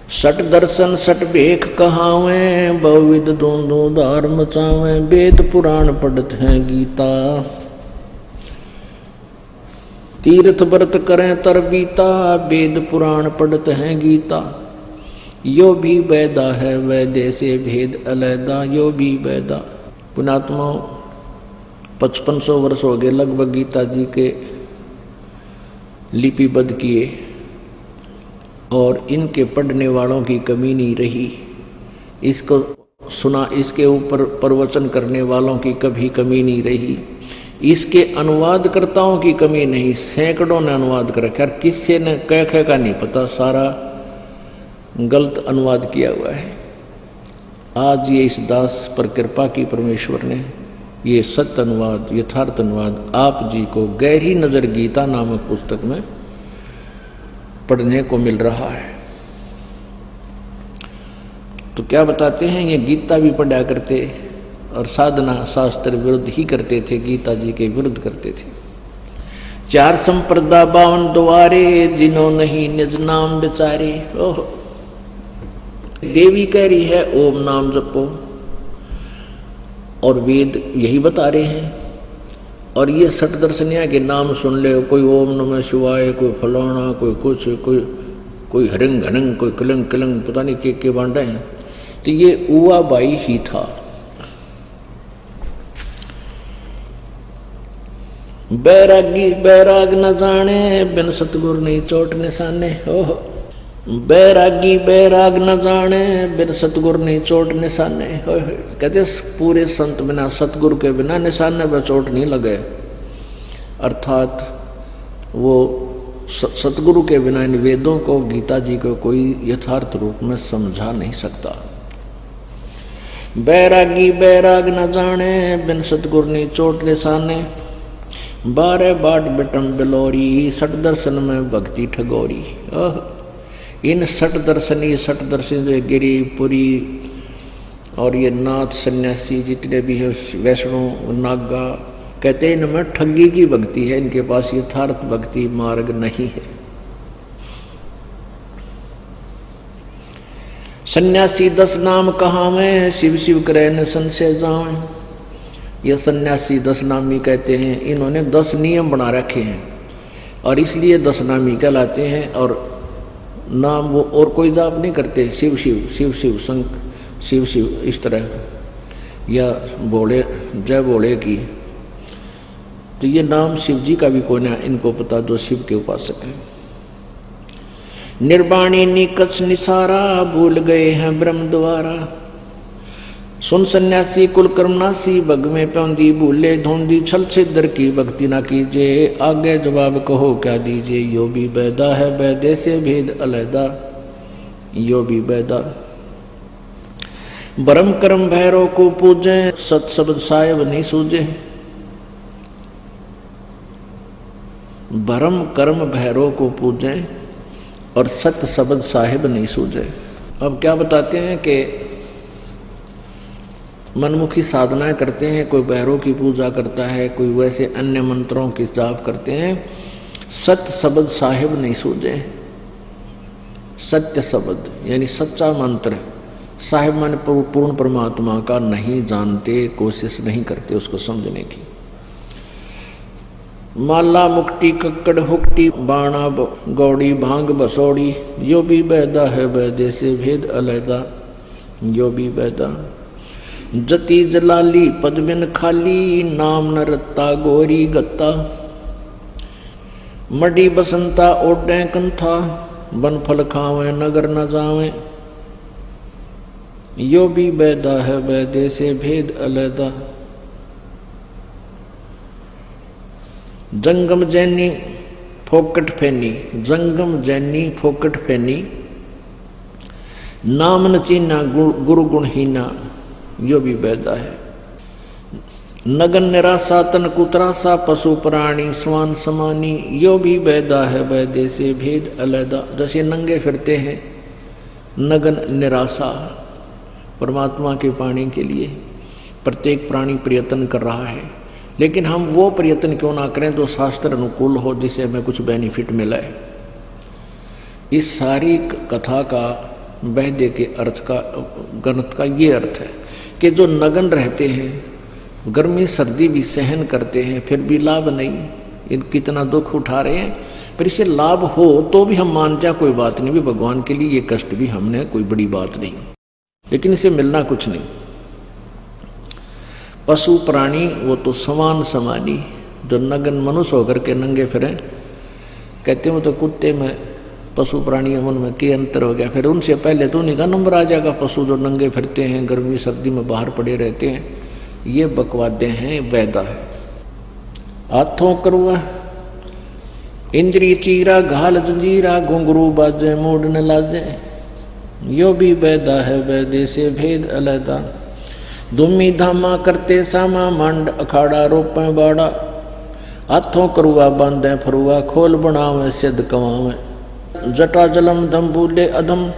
सट दर्शन सट भेख कहावे, बहुविध दोनों धार मचावे, वेद पुराण पढ़त हैं गीता, तीर्थ व्रत करें तर बीता, वेद पुराण पढ़त हैं गीता, यो भी वैदा है वैदे से भेद अलैदा, यो भी वैदा। पुणात्मा 5500 वर्ष हो गए लगभग गीता जी के लिपिबद्ध किए, और इनके पढ़ने वालों की कमी नहीं रही। इसको सुना, इसके ऊपर प्रवचन करने वालों की कभी कमी नहीं रही, इसके अनुवादकर्ताओं की कमी नहीं, सैकड़ों ने अनुवाद कर रखा, किससे ने कह का नहीं पता, सारा गलत अनुवाद किया हुआ है। आज ये इस दास पर कृपा की परमेश्वर ने ये सत्य अनुवाद, यथार्थ अनुवाद आप जी को गहरी नजर गीता नामक पुस्तक में पढ़ने को मिल रहा है। तो क्या बताते हैं, ये गीता भी पढ़ा करते और साधना शास्त्र विरुद्ध ही करते थे, गीता जी के विरुद्ध करते थे। 4 संप्रदा 52 द्वारे, जिन्हों नहीं निज नाम विचारे। ओह, देवी कह रही है ओम नाम जपो, और वेद यही बता रहे हैं। और ये सठ दर्शनिया के नाम सुन ले, कोई ओम नमः शिवाय, कोई फलाना, कोई कुछ, कोई हरंग हरंग, कोई कलंग कलंग, पता नहीं के बांटा है। तो ये उवा बाई ही था। बैरागी बैराग न जाने, बिन सतगुर नहीं चोट निशाने। ओह, बैरागी बैराग न जाने, बिन सतगुर नहीं चोट निशाने। कहते पूरे संत बिना, सतगुरु के बिना निशाने पर चोट नहीं लगे। अर्थात वो सतगुरु के बिना इन वेदों को, गीता जी को कोई यथार्थ रूप में समझा नहीं सकता। बैरागी बैराग न जाने, बिन सतगुर नहीं चोट निशाने, 12 बाट बिटम बिलोरी, सठ दर्शन में भक्ति ठगोरी। इन सठ दर्शनी गिरी पुरी और ये नाथ सन्यासी जितने भी है, वैष्णव नागा, कहते हैं इनमें ठगी की भक्ति है, इनके पास यथार्थ भक्ति मार्ग नहीं है। सन्यासी 10 नाम कहाँ में, शिव शिव करे न संशय जाऊं। ये सन्यासी 10 नामी कहते हैं, इन्होंने 10 नियम बना रखे हैं और इसलिए 10 नामी कहलाते हैं। और नाम वो और कोई जाप नहीं करते, शिव शिव शिव शिव शिव शिव इस तरह, या भोले जय भोले की। तो ये नाम शिव जी का भी कोई ना इनको पता, जो शिव के उपासक है। निर्वाणी निकच निसारा, भूल गए हैं ब्रह्म द्वारा। सुन सन्यासी कुल कर्मनासी, बग में प्योंदी भूले धोंदी, छल छिद्र की भक्ति ना कीजिए, आगे जवाब कहो क्या दीजिए। यो भी बैदा है बैदे से भेद अलैदा, यो भी बैदा। ब्रह्म कर्म भैरव को पूजे, सत शब्द साहेब नहीं सूझे। ब्रह्म कर्म भैरव को पूजे और सत्य शब्द साहिब नहीं सूझे। अब क्या बताते हैं कि मनमुखी साधनाएं करते हैं, कोई भैरव की पूजा करता है, कोई वैसे अन्य मंत्रों की जाप करते हैं, सत्य शब्द साहिब नहीं सूझे। सत्य शब्द यानी सच्चा मंत्र, साहिब माने पूर्ण परमात्मा का नहीं जानते, कोशिश नहीं करते उसको समझने की। माला मुक्ति कक्कड़ हुक्ति, बाणा गौड़ी भांग बसौड़ी, यो भी बैदा है बैदे से भेद अलैदा, यो भी बैदा। जति जलाली पदबिन खाली, नाम न रत्ता गोरी गत्ता। मडी बसंता ओडे कंथा, बन फल खावे नगर न जावे, यो भी बैदा है बैदे से भेद अलैदा। जंगम जैनी फोकट फैनी, जंगम जैनी फोकट फैनी, नाम न चीना गुरु गुणहीना, यो भी बैदा है। नगन निराशा तन कुतरासा, पशु प्राणी स्वान समानी, यो भी बैदा है बैदे से भेद अलैदा। जैसे नंगे फिरते हैं, नगन निराशा, परमात्मा के पाने के लिए प्रत्येक प्राणी प्रयत्न कर रहा है, लेकिन हम वो प्रयत्न क्यों ना करें जो शास्त्र अनुकूल हो, जिसे हमें कुछ बेनिफिट मिले। इस सारी कथा का वैद्य के अर्थ का ग्रंथ का ये अर्थ है कि जो नग्न रहते हैं, गर्मी सर्दी भी सहन करते हैं, फिर भी लाभ नहीं, इन कितना दुख उठा रहे हैं, पर इसे लाभ हो तो भी हम मान जाए कोई बात नहीं, भी भगवान के लिए ये कष्ट भी हमने कोई बड़ी बात नहीं, लेकिन इसे मिलना कुछ नहीं। पशु प्राणी वो तो समान समानी, जो नग्न मनुष्य होकर के नंगे फिरे, कहते हो तो कुत्ते में पशु प्राणी उनमें क्या अंतर हो गया, फिर उनसे पहले तो उन्हीं का नंबर आ जाएगा। पशु जो नंगे फिरते हैं, गर्मी सर्दी में बाहर पड़े रहते हैं, ये बकवादे हैं, वैदा है। हाथों करवा इंद्री चीरा घाल जंजीरा, घुंघरू बाजे मूड न लाजे, यो भी वैदा है वैदे से भेद अलैदा। धूमी धामा करते सामा, मांड अखाड़ा रोपे बाड़ा, हाथों करुआ बांधे फरुआ, खोल बनावे सिद्ध कमावे। जटा जलम धम भूले अधम,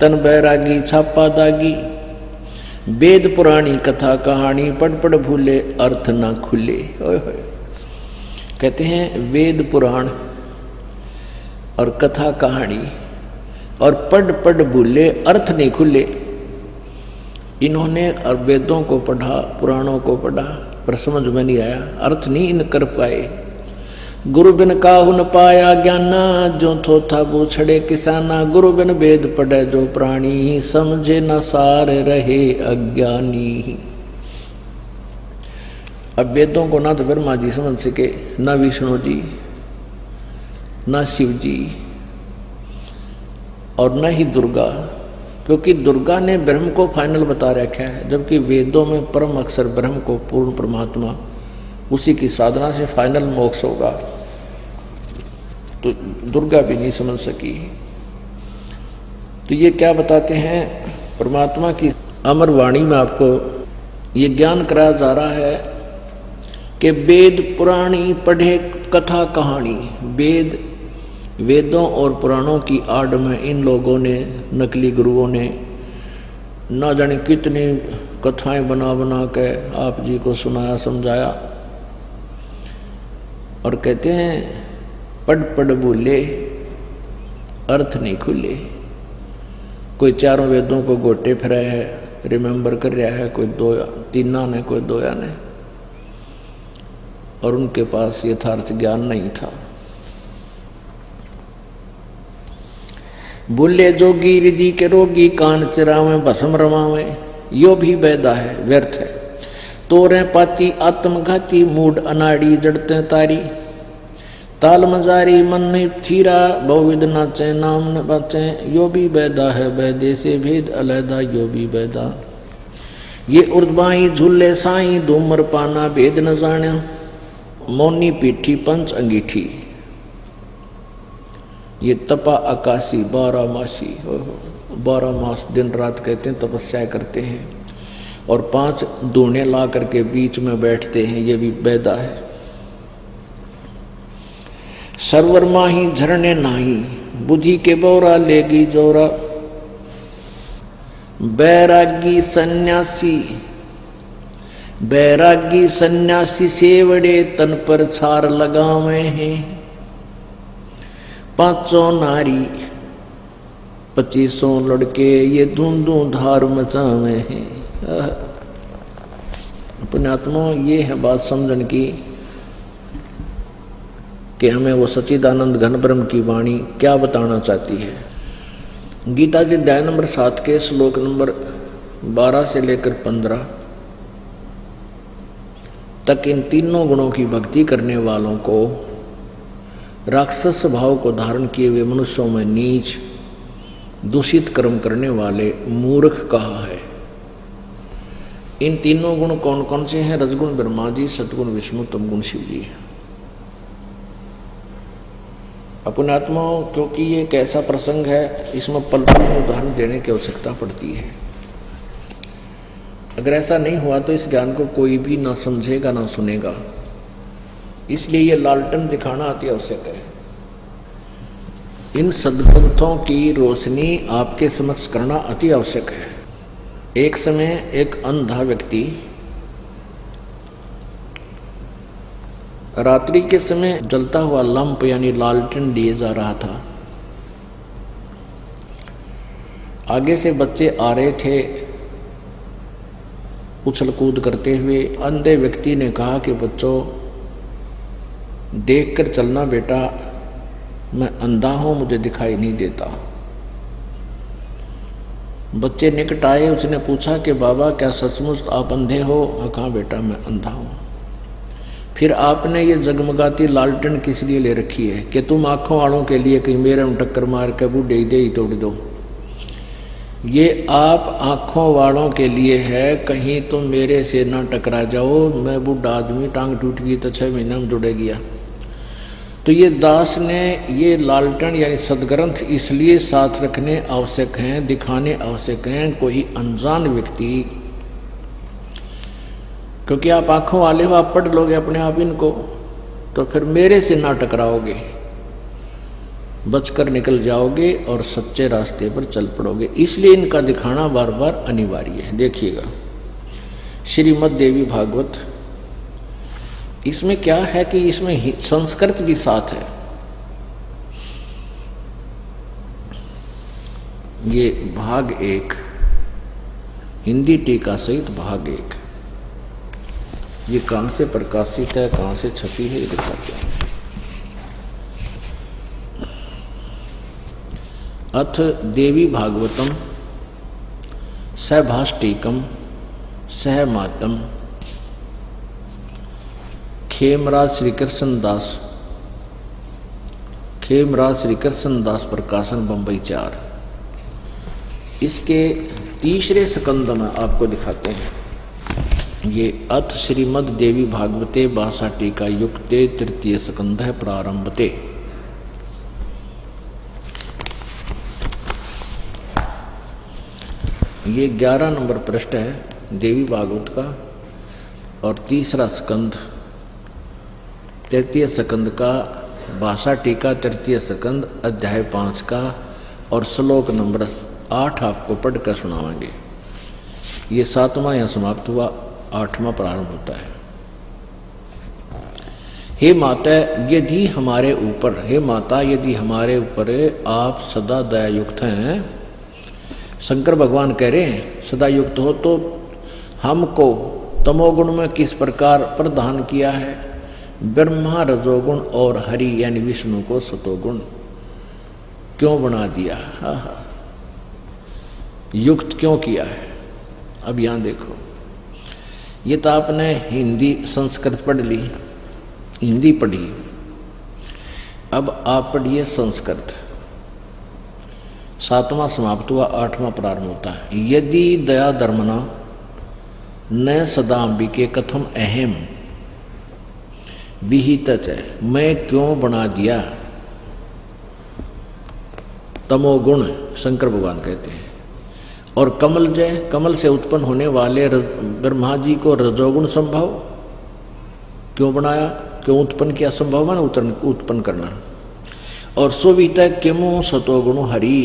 तन बैरागी छापा दागी, वेद पुराणी कथा कहानी, पढ़ पढ़ भूले अर्थ ना खुले। ओए होए, कहते हैं वेद पुराण और कथा कहानी और पढ़ पढ़ भूले अर्थ नहीं खुले। इन्होंने वेदों को पढ़ा, पुराणों को पढ़ा, पर समझ में नहीं आया, अर्थ नहीं इन कर पाए। गुरु बिन काहु न पाया ज्ञाना, जो थो था वो छड़े किसाना। गुरु बिन वेद पढ़े जो प्राणी, समझे न सार रहे अज्ञानी। अब वेदों को ना तो ब्रह्मा जी समझ सके, ना विष्णु जी, ना शिव जी, और न ही दुर्गा, क्योंकि दुर्गा ने ब्रह्म को फाइनल बता रखा है, जबकि वेदों में परम अक्षर ब्रह्म को, पूर्ण परमात्मा, उसी की साधना से फाइनल मोक्ष होगा, तो दुर्गा भी नहीं समझ सकी। तो ये क्या बताते हैं, परमात्मा की अमर वाणी में आपको ये ज्ञान कराया जा रहा है कि वेद पुराणी पढ़े कथा कहानी। वेद, वेदों और पुराणों की आड़ में इन लोगों ने, नकली गुरुओं ने, ना जाने कितनी कथाएं बना बना के आप जी को सुनाया समझाया, और कहते हैं पढ़ पढ़ भूले अर्थ नहीं खुले। कोई चारों वेदों को गोटे फिरा है, रिमेंबर कर रहा है, कोई दो तीना ने, कोई दोया ने, और उनके पास यथार्थ ज्ञान नहीं था। भूले जोगी रिधि के रोगी, कान चिरावे भस्म रमावे, यो भी वैदा है, व्यर्थ है। तोरे पाती आत्मघाती, मूड अनाड़ी जड़ते तारी, ताल मजारी मन नहीं थीरा, बहुविध नाचे नाम न बाचे, यो भी वैदा है वैदे से भेद अलैदा, यो भी वैदा। ये उर्दबाई झूले साई, धूमर पाना भेद न जाने, मौनी पीठी पंच अंगीठी, ये तपा आकाशी 12 मासी, 12 मास दिन रात कहते हैं तपस्या करते हैं, और 5 दूने ला करके बीच में बैठते हैं, ये भी वैदा है। सरवर माही झरने नाही, बुद्धि के बोरा लेगी जोरा, बैरागी सन्यासी, बैरागी सन्यासी सेवड़े तन पर छार लगावे हैं। 500 नारी 2500 लड़के, ये धूंधू धार मचावे हैं। अपने आत्मा ये है बात समझन की कि हमें वो सच्चिदानंद घन ब्रह्म की वाणी क्या बताना चाहती है। गीता जी अध्याय नंबर 7 के श्लोक नंबर 12 से लेकर 15 तक इन तीनों गुणों की भक्ति करने वालों को, राक्षस स्वभाव को धारण किए हुए मनुष्यों में नीच दूषित कर्म करने वाले मूर्ख कहा है। इन तीनों गुण कौन कौन से हैं? रजगुण ब्रह्मा जी, सतगुण विष्णु, तमगुण शिव जी। अपने आत्माओं, क्योंकि ये एक ऐसा प्रसंग है, इसमें पल पल में उदाहरण देने की आवश्यकता पड़ती है। अगर ऐसा नहीं हुआ तो इस ज्ञान को कोई भी ना समझेगा ना सुनेगा, इसलिए ये लालटेन दिखाना अति आवश्यक है। इन सद्ग्रंथों की रोशनी आपके समक्ष करना अति आवश्यक है। एक समय एक अंधा व्यक्ति रात्रि के समय जलता हुआ लंप यानी लालटेन लिए जा रहा था। आगे से बच्चे आ रहे थे उछल कूद करते हुए। अंधे व्यक्ति ने कहा कि बच्चों देख कर चलना बेटा, मैं अंधा हूं, मुझे दिखाई नहीं देता। बच्चे निकट आए, उसने पूछा कि बाबा क्या सचमुच आप अंधे हो? कहा बेटा मैं अंधा हूं। फिर आपने ये जगमगाती लालटेन किस लिए ले रखी है? कि तुम आंखों वालों के लिए कहीं मेरे में टक्कर मार के बूढ़े दे ही तोड़ दो। ये आप आंखों वालों के लिए है, कहीं तुम मेरे से ना टकरा जाओ। मैं बूढ़ा आदमी, टांग टूट गई तो 6 महीने में जुड़े गया। तो ये दास ने ये लालटेन यानी सदग्रंथ इसलिए साथ रखने आवश्यक हैं, दिखाने आवश्यक हैं कोई अनजान व्यक्ति, क्योंकि आप आंखों वाले हो, आप पढ़ लोगे अपने आप इनको तो फिर मेरे से ना टकराओगे, बचकर निकल जाओगे और सच्चे रास्ते पर चल पड़ोगे। इसलिए इनका दिखाना बार बार अनिवार्य है। देखिएगा श्रीमद् देवी भागवत, इसमें क्या है कि इसमें संस्कृत भी साथ है। ये भाग 1 हिंदी टीका सहित भाग 1, ये कहाँ से प्रकाशित है, कहाँ से छपी है, ये दिखाते हैं। अथ देवी भागवतम सहभाष्टिकम सहमातम खेमराज श्री कृष्ण दास प्रकाशन बंबई 4। इसके तीसरे स्कंद में आपको दिखाते हैं। ये अथ श्रीमद् देवी भागवते भाषा टीका युक्ते तृतीय स्कंद है प्रारंभते। ये 11 नंबर पृष्ठ है देवी भागवत का और तीसरा स्कंद तृतीय स्कंद का भाषा टीका तृतीय स्कंद अध्याय 5 का और श्लोक नंबर 8 आपको पढ़कर सुनावांगे। ये 7वां यहाँ समाप्त हुआ, 8वां प्रारंभ होता है। हे माता यदि हमारे ऊपर, हे माता यदि हमारे ऊपर आप सदा दया युक्त हैं, शंकर भगवान कह रहे हैं सदा युक्त हो, तो हमको तमोगुण में किस प्रकार प्रदान किया है? ब्रह्मा रजोगुण और हरि यानी विष्णु को सतोगुण क्यों बना दिया? युक्त क्यों किया है? अब यहां देखो, ये तो आपने हिंदी संस्कृत पढ़ ली, हिंदी पढ़ी, अब आप पढ़िए संस्कृत। 7वां समाप्त हुआ, 8वां प्रारंभ होता है। यदि दया धर्मना न सदाम्बिके कथम अहम विहित है, मैं क्यों बना दिया तमोगुण, शंकर भगवान कहते हैं। और कमल जय, कमल से उत्पन्न होने वाले ब्रह्मा जी को रजोगुण संभव क्यों बनाया, क्यों उत्पन्न किया? संभव माना उत्पन्न करना। और सुवित किमु सतोगुण हरि,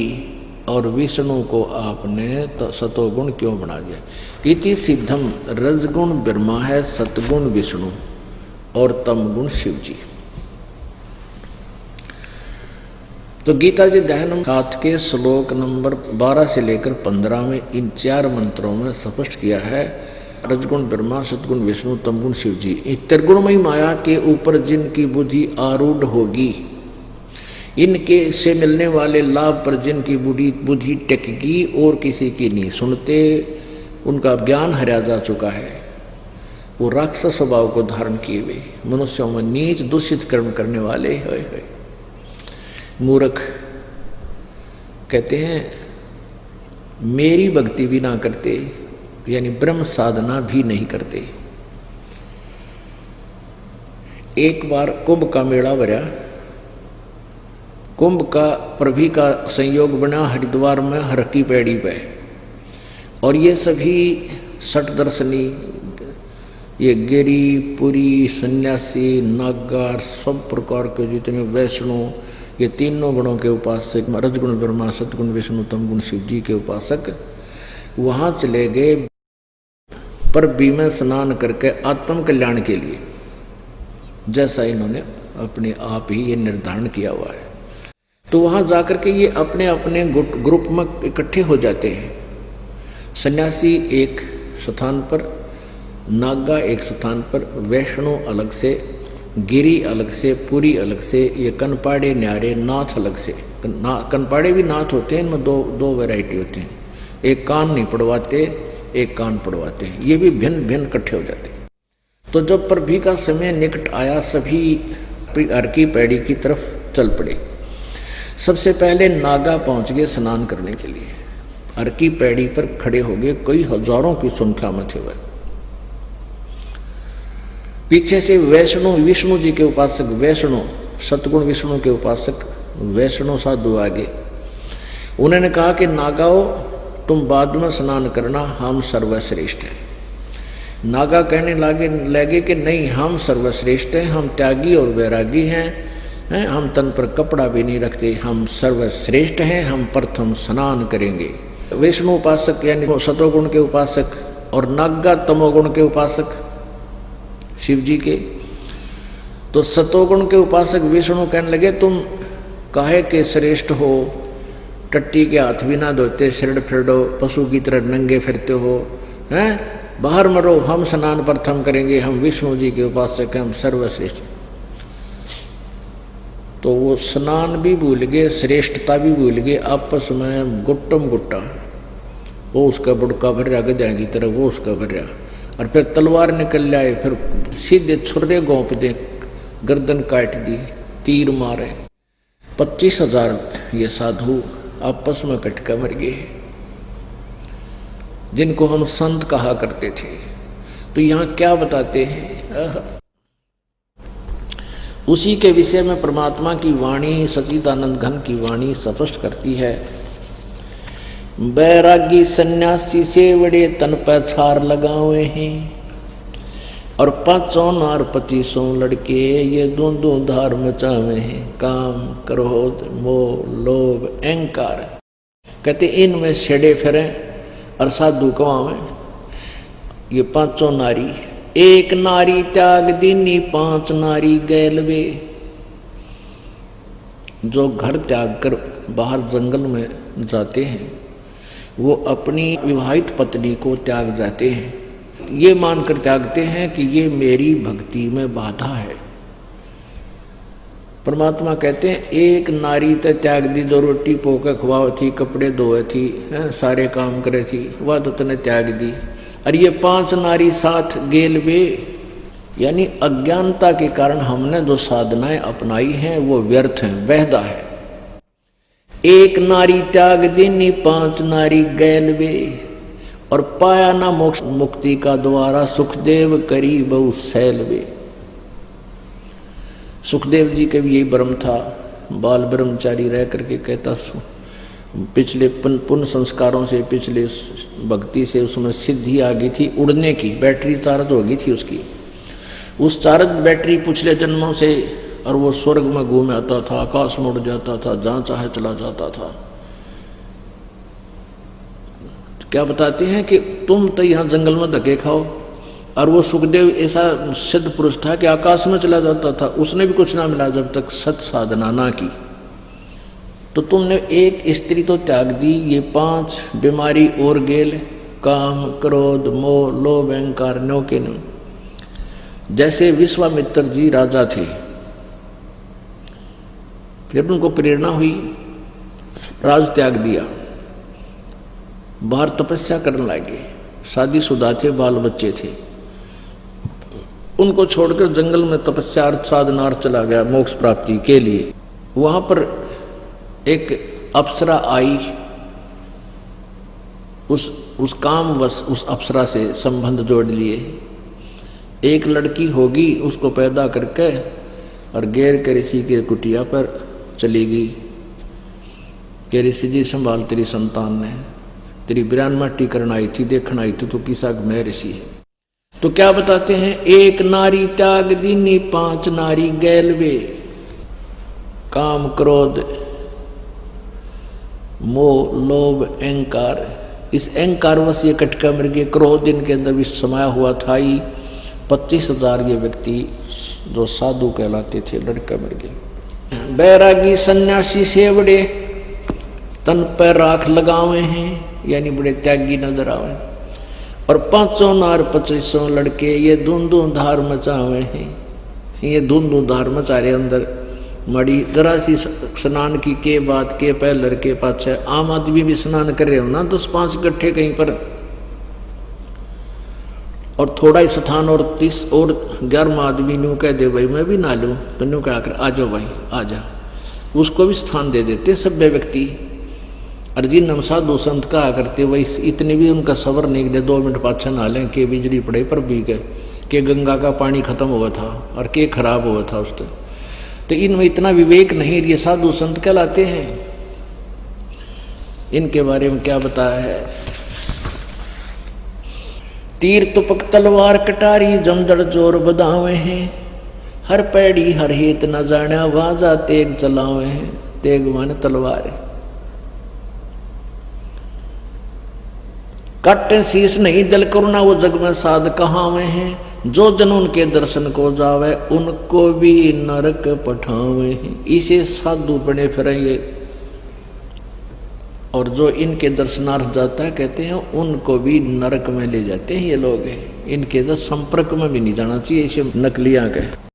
और विष्णु को आपने सतोगुण क्यों बना दिया? इति सिद्धम, रजगुण ब्रह्मा है, सतगुण विष्णु और तमगुण शिव जी। तो गीता जी दहनम 7 के श्लोक नंबर 12 से लेकर 15 में इन 4 मंत्रों में स्पष्ट किया है रजगुण ब्रह्मा, सतगुण विष्णु, तमगुण शिव जी। त्रिगुणमयी माया के ऊपर जिनकी बुद्धि आरूढ़ होगी, इनके से मिलने वाले लाभ पर जिनकी बुद्धि टेकेगी और किसी की नहीं सुनते, उनका ज्ञान हरा जा चुका है, वो राक्षस स्वभाव को धारण किए हुए मनुष्यों में नीच दूषित कर्म करने वाले है। मूर्ख कहते हैं मेरी भक्ति भी ना करते, यानी ब्रह्म साधना भी नहीं करते। एक बार कुंभ का मेला भरा, कुंभ का प्रभि का संयोग बना हरिद्वार में हर की पैड़ी पे, और ये सभी सठ दर्शनी, ये गिरी पुरी सन्यासी नागार सब प्रकार के जितने वैष्णव, ये तीनों गुणों के उपासक, रजगुण ब्रह्मा, सतगुण विष्णु, तमगुण शिव जी के उपासक वहाँ चले गए प्रभि में स्नान करके आत्म कल्याण के लिए, जैसा इन्होंने अपने आप ही ये निर्धारण किया हुआ है। तो वहाँ जाकर के ये अपने अपने ग्रुप में इकट्ठे हो जाते हैं। सन्यासी एक स्थान पर, नागा एक स्थान पर, वैष्णव अलग से, गिरी अलग से, पुरी अलग से, ये कनपाड़े न्यारे नाथ अलग से। कनपाड़े भी नाथ होते हैं, इनमें दो वैरायटी होते हैं, एक कान नहीं पड़वाते, एक कान पड़वाते हैं, ये भी भिन्न भिन्न इकट्ठे हो जाते हैं। तो जब प्रभु का समय निकट आया, सभी हर की पैड़ी की तरफ चल पड़े। सबसे पहले नागा पहुंच गए स्नान करने के लिए, हर की पैड़ी पर खड़े हो गए, कई हजारों की संख्या में थे वह। पीछे से वैष्णव, विष्णु जी के उपासक वैष्णव, सतगुण विष्णु के उपासक वैष्णव साधु आगे। उन्होंने कहा कि नागाओ तुम बाद में स्नान करना, हम सर्वश्रेष्ठ हैं। नागा कहने लगे कि नहीं, हम सर्वश्रेष्ठ हैं, हम त्यागी और वैरागी हैं, हम तन पर कपड़ा भी नहीं रखते, हम सर्वश्रेष्ठ हैं, हम प्रथम स्नान करेंगे। विष्णु उपासक यानी सतोगुण के उपासक और नागा तमोगुण के उपासक शिव जी के। तो सतोगुण के उपासक विष्णु कहने लगे तुम काहे के श्रेष्ठ हो, टट्टी के हाथ भी ना धोते, सिरड़ फिरडो, पशु की तरह नंगे फिरते हो, हैं, बाहर मरो, हम स्नान प्रथम करेंगे, हम विष्णु जी के उपासक हैं, हम सर्वश्रेष्ठ। तो वो स्नान भी भूल गए, श्रेष्ठता भी भूल गए, आपस में गुट्टम गुट्टा, वो उसका बुड़का भर रहा गजा की तरह, वो उसका भर रहा, और फिर तलवार निकल आए, फिर सीधे छुर्रे गोंप दे, गर्दन काट दी, तीर मारे। 25,000 ये साधु आपस में कटका मर गए, जिनको हम संत कहा करते थे। तो यहाँ क्या बताते हैं, उसी के विषय में परमात्मा की वाणी, सच्चिदानंद घन की वाणी स्पष्ट करती है। बैरागी सन्यासी से बड़े तन पर छार लगावे हैं, और 500 नार 2500 लड़के ये दो धार मचावे हैं, काम क्रोध मोह लोभ अहंकार। कहते इनमें छेड़े फिरे और साधु कवावे। ये 500 नारी, एक नारी त्याग दीनी 5 नारी गैलवे। जो घर त्याग कर बाहर जंगल में जाते हैं, वो अपनी विवाहित पत्नी को त्याग जाते हैं, ये मानकर त्यागते हैं कि ये मेरी भक्ति में बाधा है। परमात्मा कहते हैं एक नारी ते त्याग दी, जो रोटी पोके खुआव थी, कपड़े धोए थी, सारे काम करे थी, वह तो तने त्याग दी। और ये 5 नारी साथ गेल वे, यानी अज्ञानता के कारण हमने जो साधनाएं अपनाई हैं वो व्यर्थ हैं, वहदा है। एक नारी त्याग दीनी 5 नारी गैल वे, और पाया ना मोक्ष मुक्ति का द्वारा, सुखदेव करी बहु सैल वे। सुखदेव जी का भी यही भ्रम था, बाल ब्रह्मचारी रह करके कहता पिछले पुण्य संस्कारों से, पिछले भक्ति से उसमें सिद्धि आ गई थी उड़ने की, बैटरी चार्ज हो गई थी उसकी। उस चार्ज बैटरी पिछले जन्मों से, और वो स्वर्ग में घूम आता था, आकाश में उड़ जाता था, जहाँ चाहे चला जाता था। क्या बताते हैं कि तुम तो यहाँ जंगल में धक्के खाओ, और वो सुखदेव ऐसा सिद्ध पुरुष था कि आकाश में चला जाता था, उसने भी कुछ ना मिला जब तक सत साधना ना की। तो तुमने एक स्त्री तो त्याग दी, ये 5 बीमारी और गेल, काम क्रोध मोह लोभ अहंकार नो के नो। जैसे विश्वामित्र जी राजा थे, फिर उनको प्रेरणा हुई, राज त्याग दिया, बाहर तपस्या करने लगे, शादीशुदा थे, बाल बच्चे थे, उनको छोड़कर जंगल में तपस्या अर्थ साधना चला गया मोक्ष प्राप्ति के लिए। वहां पर एक अप्सरा आई, उस कामवश उस अप्सरा से संबंध जोड़ लिए। एक लड़की होगी, उसको पैदा करके और गैर के ऋषि के कुटिया पर चली गई कि ऋषि जी संभाल, तेरी संतान ने, तेरी बिरानमाटी करना आई थी, देखना आई थी, तो किसा मैं ऋषि है। तो क्या बताते हैं, एक नारी त्याग दीनी 5 नारी गैलवे, काम क्रोध मोह लोभ अहंकार। इस अहंकार वश ये कटका मर गए, क्रोध इनके अंदर भी समाया हुआ था ही। 25,000 ये व्यक्ति जो साधु कहलाते थे लड़का मर गए। बैरागी सन्यासी से बड़े तन पर राख लगावे हैं, यानी बड़े त्यागी नजर आवे। और 500 नार 2500 लड़के ये धुंधु धार मचावे हैं, ये धुंधु धार मचा रहे अंदर मड़ी जरा सी स्नान की के बात के पहलर के पाछे। आम आदमी भी स्नान कर रहे हो ना 10-5 इकट्ठे कहीं पर, और थोड़ा ही स्थान और 30 और 11वां आदमी न्यू कह दे भाई मैं भी ना लूँ, तो न्यू कह कर आ जाओ भाई आ जा, उसको भी स्थान दे देते सभ्य व्यक्ति। अर्जिन हम साधु संत कहा करते वही इतनी भी उनका सबर नहीं दे 2 मिनट पाछा ना लें के बिजली पड़े पर भी के गंगा का पानी खत्म हुआ था और के खराब हुआ था उस दिन। तो इनमें इतना विवेक नहीं, ये साधु संत कहलाते हैं। इनके बारे में क्या बताया है? तीर तुपक तलवार कटारी जमदड़ जोर बदावे हैं, हर पैड़ी हर हेत न जाना वाजा तेग चलावे हैं। तेग माने तलवार, काटे शीश नहीं दिल करुणा वो जग में साध कहावे हैं। जो जन उनके दर्शन को जावे उनको भी नरक पठावे हैं। इसे साधु बने फिरेंगे, और जो इनके दर्शनार्थ जाता है कहते हैं उनको भी नरक में ले जाते हैं ये लोग। इनके तो संपर्क में भी नहीं जाना चाहिए, इसे नकलियां कहे।